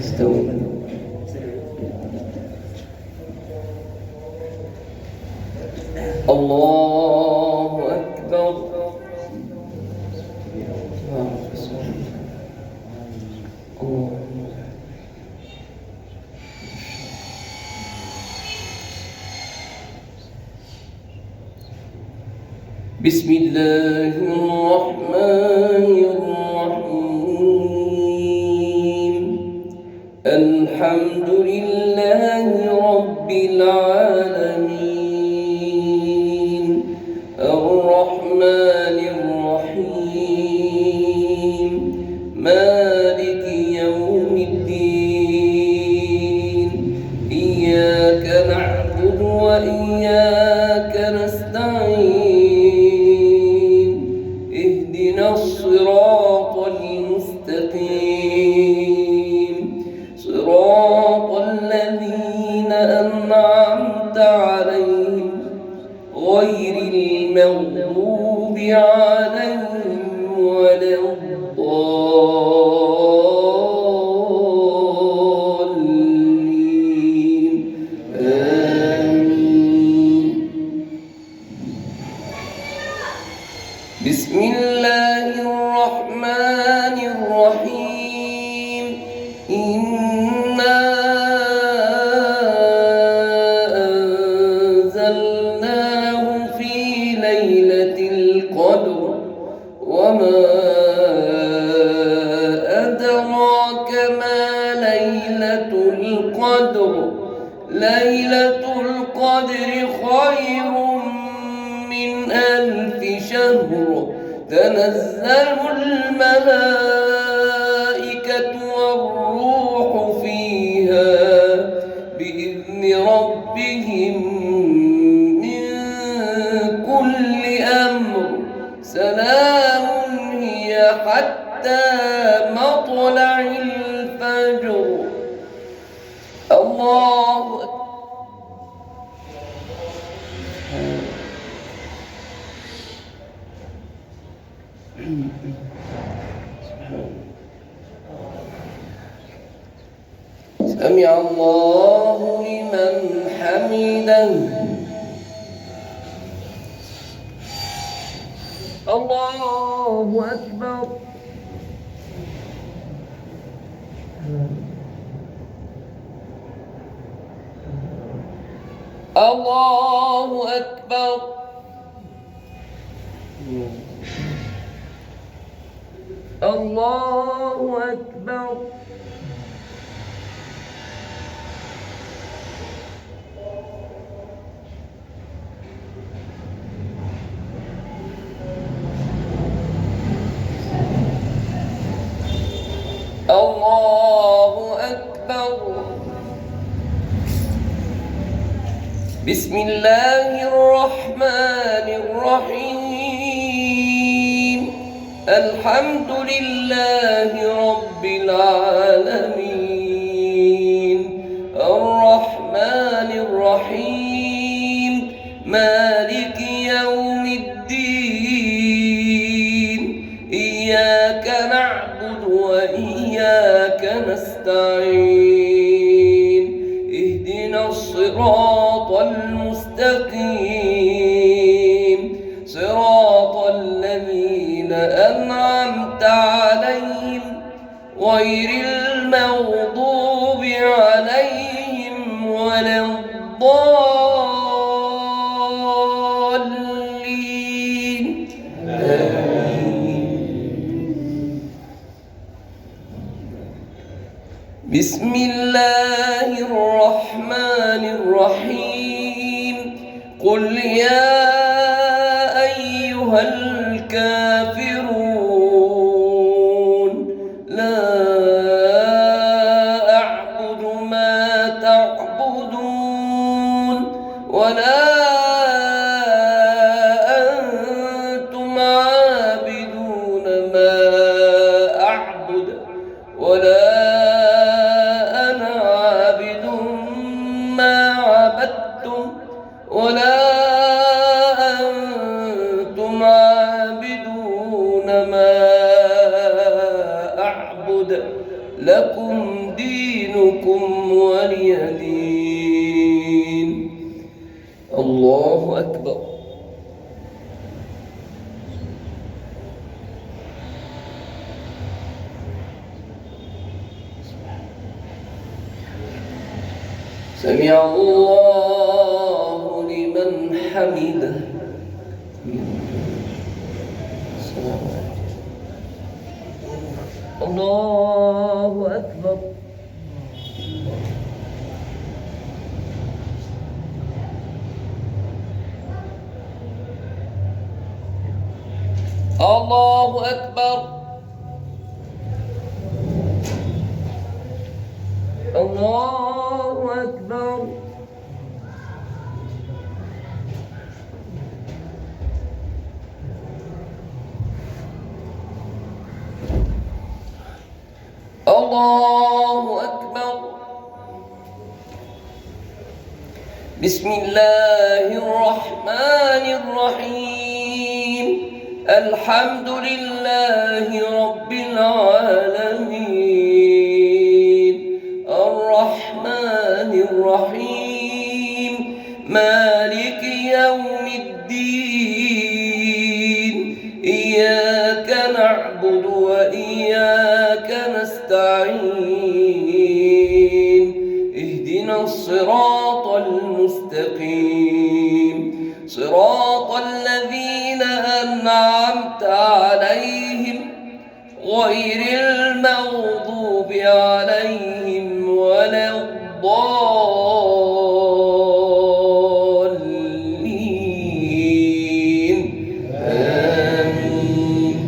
استووا. الله أكبر. بسم الله الرحمن الرحيم. الحمد لله رب العالمين الرحمن الرحيم مالك يوم الدين إياك نعبد وإياك نستعين اهدنا الصراط المستقيم صراط الذين أنعمت عليهم غير المغضوب عليهم ولا الضالين آمين. بسم الله الرحمن الرحيم. إنا أنزلناه في ليلة القدر وما أدراك ما ليلة القدر. ليلة القدر خير من 1000 شهر. تنزل الملائكة والروح فيها بإذن ربهم من كل أمر. سلام هي حتى مطلع الفجر. الله سمع الله لمن حمده. الله أكبر. الله أكبر. الله أكبر. الله أكبر. بسم الله الرحمن الرحيم. الحمد لله رب العالمين الرحمن الرحيم مالك يوم الدين إياك نعبد وإياك نستعين اهدنا الصراط المستقيم صراط الذين أنعمت عليهم غير المغضوب عليهم ولا الضالين بسم الله الرحمن الرحيم. قل يا أيها الكافرون لا أعبد ما تعبدون ولا أنتم عابدون ما أعبد ولا ولا أنتم عابدون ما لكم دينكم ولي دين. الله أكبر. سمع الله لمن حمده. الله أكبر. الله أكبر. الله أكبر. الله أكبر. بسم الله الرحمن الرحيم. الحمد لله رب العالمين. الرحمن الرحيم. مالك يوم الدين. إياك نعبد وإياك نستعين. اهدنا الصراط المستقيم. صراط الذين أنعمت عليهم غير المغضوب عليهم ولا الضالين. آمين.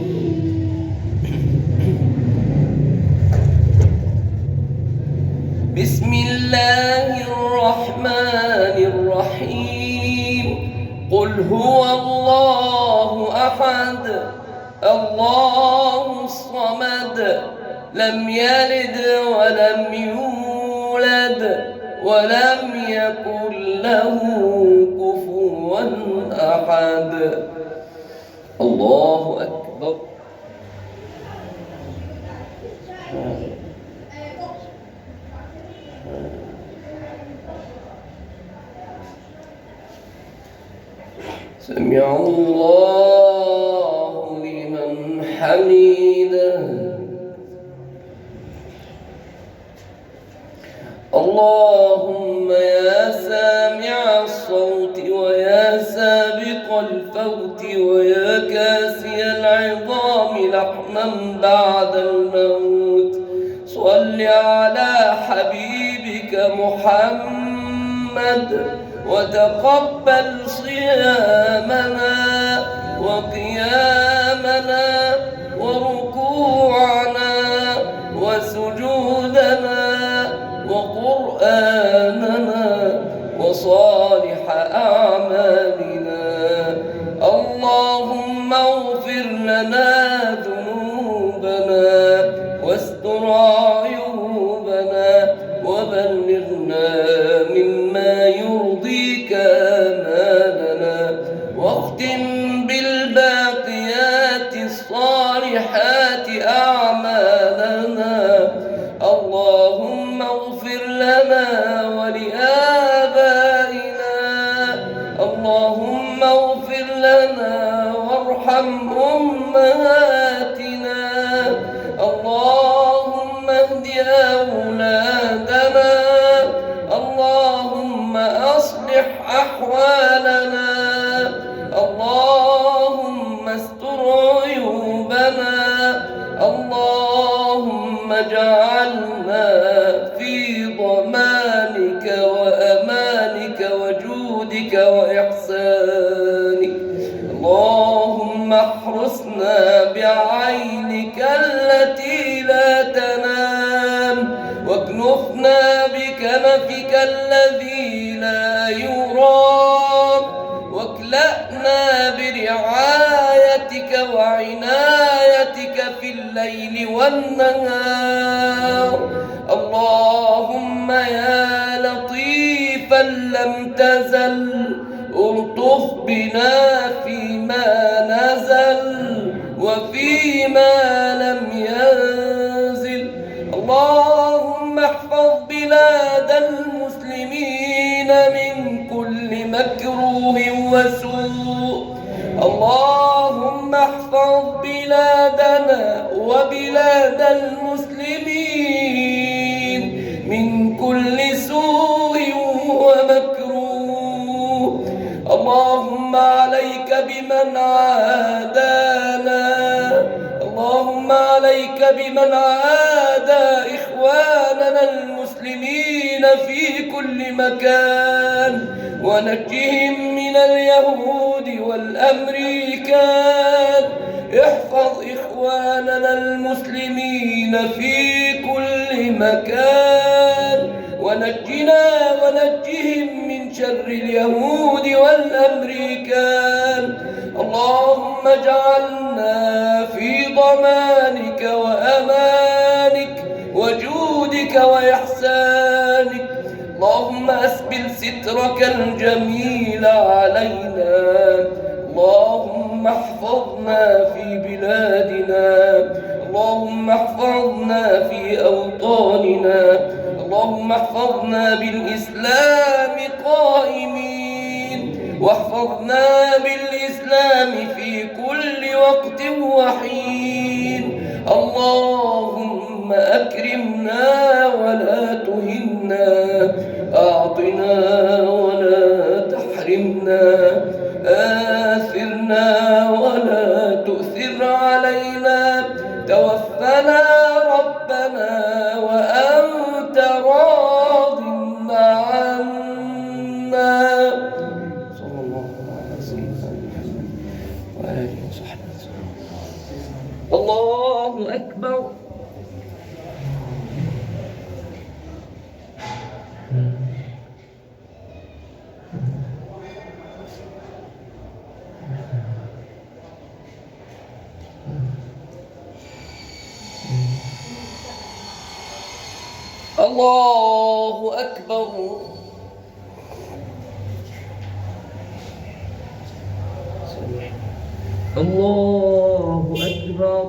بسم الله الرحمن الرحيم. قل هو الله أحد الله الصمد لم يلد ولم يولد ولم يكن له كفوا أحد. الله أكبر. سمع الله لمن حمده. اللهم يا سامع الصوت ويا سابق الفوت ويا كاسي العظام لحما بعد الموت، صل على حبيبك محمد وتقبل صيامنا وقيامنا وركوعنا وسجودنا وقرآننا وصالح أعمالنا. اللهم اغفر لنا ذنوبنا واستر عيوبنا وبلغنا مما يرضيك آمالنا، واختم بالباقيات الصالحات أعمالنا. اللهم اغفر لنا ولآبائنا، اللهم اغفر لنا وارحم أمهاتنا، اللهم اهد أولادنا، اللهم أصلح أحوالنا، اللهم استر عيوبنا، اللهم اجعلنا في ضمانك وأمانك وجودك وإحسانك. اللهم احرسنا بعينك التي لا تنام، واكنفنا بكنفك الذي لا يرام، واكلأنا برعايتك وعنايتك في الليل والنهار. اللهم يا لطيفا لم تزل الطف بنا فيما نزل وفيما لم ينزل. اللهم احفظ بلاد المسلمين من كل مكروه وسوء. اللهم احفظ بلادنا وبلاد المسلمين من كل سوء ومكروه. اللهم عليك بمن عادانا، اللهم عليك بمن عادى إخواننا المسلمين في كل مكان، ونجهم من اليهود والأمريكان. احفظ إخواننا المسلمين في كل مكان، ونجنا ونجهم من شر اليهود والأمريكان. اللهم اجعلنا في ضمانك وأمانك وجودك وإحسانك. اللهم أسبل سترك الجميل علينا. اللهم احفظنا في بلادنا، اللهم احفظنا في أوطاننا، اللهم احفظنا بالإسلام قائمين، واحفظنا بالإسلام في كل وقت وحين. اللهم أكرمنا ولا تهنا، أعطنا ولا تحرمنا، آثرنا ولا تؤثر علينا، توفنا ربنا وأنت راض عنا. صلى الله على سيدنا محمد وآله وصحبه وسلم. الله أكبر. الله أكبر. الله أكبر.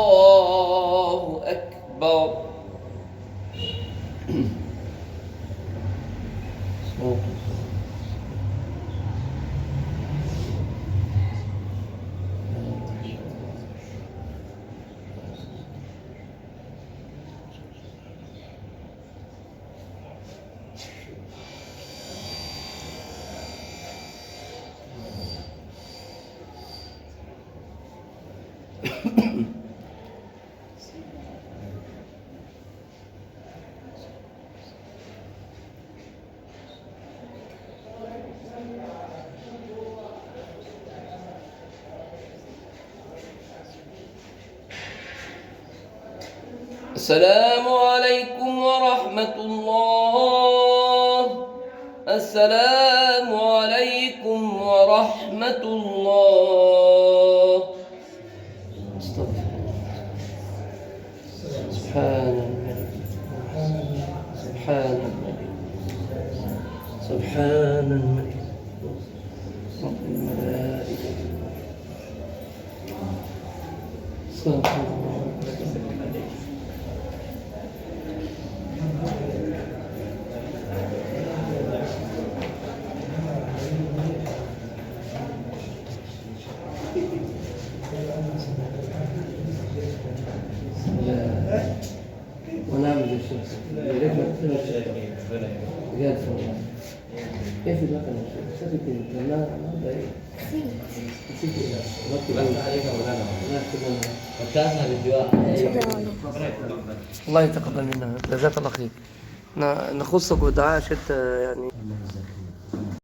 الله أكبر. السلام عليكم ورحمة الله. السلام عليكم ورحمة الله. سبحان الملك، سبحان الملك، سبحان الملك، رب الملائكة. استغفر الله. ونعم بالشمس بجد والله. كيف المكنة؟ سابت لا نسيت عليك مولانا. فتحنا بالدعاء. الله يتقبل منا، جزاك الله خير. نخصك بالدعاء عشان يعني